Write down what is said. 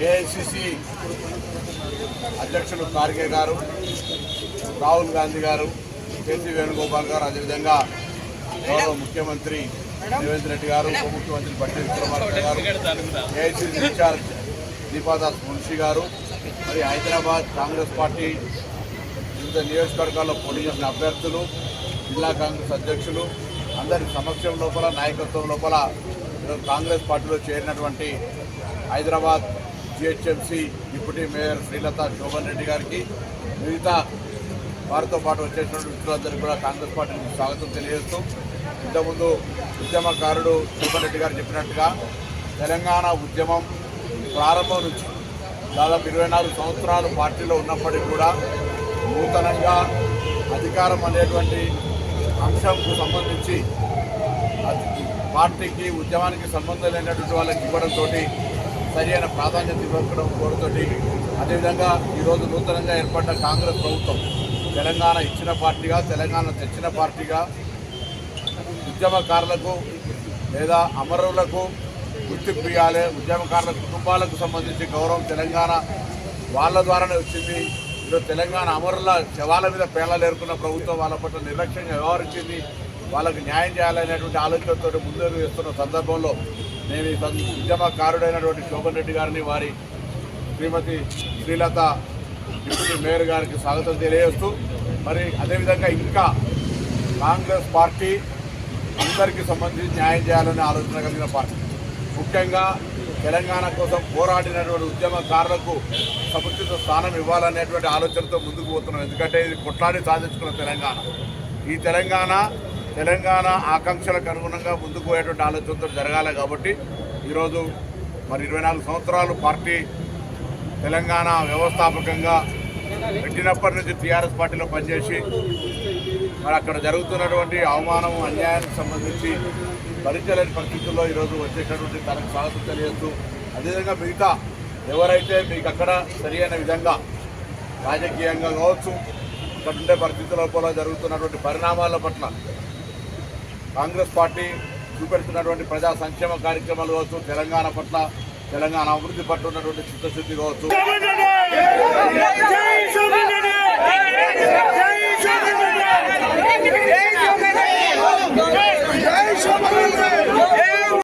AICC అధ్యక్షులు ఖార్గే గారు, రాహుల్ గాంధీ గారు, కేసీ వేణుగోపాల్ గారు, అదేవిధంగా గౌరవ ముఖ్యమంత్రి రేవంత్ రెడ్డి గారు, ఉప ముఖ్యమంత్రి బట్టి విక్రమార్క గారు, ఏఐసిసి ఇన్ఛార్జ్ దీపాదాస్ మున్షి గారు, మరి హైదరాబాద్ కాంగ్రెస్ పార్టీ వివిధ నియోజకవర్గాల్లో పోటీ చేసిన అభ్యర్థులు, జిల్లా కాంగ్రెస్ అధ్యక్షులు అందరి సమక్షం లోపల, నాయకత్వం లోపల ఈరోజు కాంగ్రెస్ పార్టీలో చేరినటువంటి Hyderabad GHMC deputy mayor Srilatha Shobhan Reddy గారికి, మిగతా వారితో పాటు వచ్చేసినటువంటి మిత్రులందరికీ కూడా కాంగ్రెస్ పార్టీకి స్వాగతం తెలియజేస్తూ, ఇంతకుముందు ఉద్యమకారుడు శోభన్ రెడ్డి గారు చెప్పినట్టుగా తెలంగాణ ఉద్యమం ప్రారంభం నుంచి దాదాపు 24 సంవత్సరాలు పార్టీలో ఉన్నప్పటికీ కూడా నూతనంగా అధికారం అనేటువంటి అంశంకు సంబంధించి పార్టీకి ఉద్యమానికి సంబంధం లేనటువంటి వాళ్ళకి ఇవ్వడంతో సరైన ప్రాధాన్యత ఇవ్వడం కోరుతో, అదేవిధంగా ఈరోజు నూతనంగా ఏర్పడ్డ కాంగ్రెస్ ప్రభుత్వం తెలంగాణ ఇచ్చిన పార్టీగా, తెలంగాణ తెచ్చిన పార్టీగా ఉద్యమకారులకు లేదా అమరులకు గుర్తింపు ఇవ్వాలి, ఉద్యమకారుల కుటుంబాలకు సంబంధించి గౌరవం తెలంగాణ వాళ్ళ ద్వారానే వచ్చింది. ఈరోజు తెలంగాణ అమరుల శవాల మీద పేర్లు ఏరుకున్న ప్రభుత్వం వాళ్ళ పట్ల నిర్లక్ష్యంగా వ్యవహరించింది. వాళ్ళకు న్యాయం చేయాలనేటువంటి ఆలోచనతో ముందడుగు వేస్తున్న సందర్భంలో నేను ఈ ఉద్యమకారుడైనటువంటి శోభన్ రెడ్డి గారిని, వారి శ్రీమతి శ్రీలత డిప్యూటీ మేయర్ గారికి స్వాగతం తెలియజేస్తూ, మరి అదేవిధంగా ఇంకా కాంగ్రెస్ పార్టీ అందరికీ సంబంధించి న్యాయం చేయాలనే ఆలోచన కలిగిన పార్టీ, ముఖ్యంగా తెలంగాణ కోసం పోరాడినటువంటి ఉద్యమకారులకు సముచిత స్థానం ఇవ్వాలనేటువంటి ఆలోచనతో ముందుకు పోతున్నాం. ఎందుకంటే ఇది కొట్లాడి సాధించుకున్న తెలంగాణ. ఈ తెలంగాణ ఆకాంక్షలకు అనుగుణంగా ముందుకు పోయేటువంటి ఆలోచనతో జరగాలి. కాబట్టి ఈరోజు మరి 24 సంవత్సరాలు పార్టీ తెలంగాణ వ్యవస్థాపకంగా పెట్టినప్పటి నుంచి టీఆర్ఎస్ పార్టీలో పనిచేసి మరి అక్కడ జరుగుతున్నటువంటి అవమానం, అన్యాయానికి సంబంధించి భరించలేని పరిస్థితుల్లో ఈరోజు వచ్చేటటువంటి తనకు స్వాగతం తెలియజేస్తూ, అదేవిధంగా మిగతా ఎవరైతే మీకు అక్కడ సరైన విధంగా రాజకీయంగా కావచ్చు, ఇక్కడ ఉండే పరిస్థితుల లోపల జరుగుతున్నటువంటి పరిణామాల పట్ల కాంగ్రెస్ పార్టీ చూపెడుతున్నటువంటి ప్రజా సంక్షేమ కార్యక్రమాలు కావచ్చు, తెలంగాణ పట్ల, తెలంగాణ అభివృద్ధి పట్ల ఉన్నటువంటి చిత్తశుద్ధి కావచ్చు, జై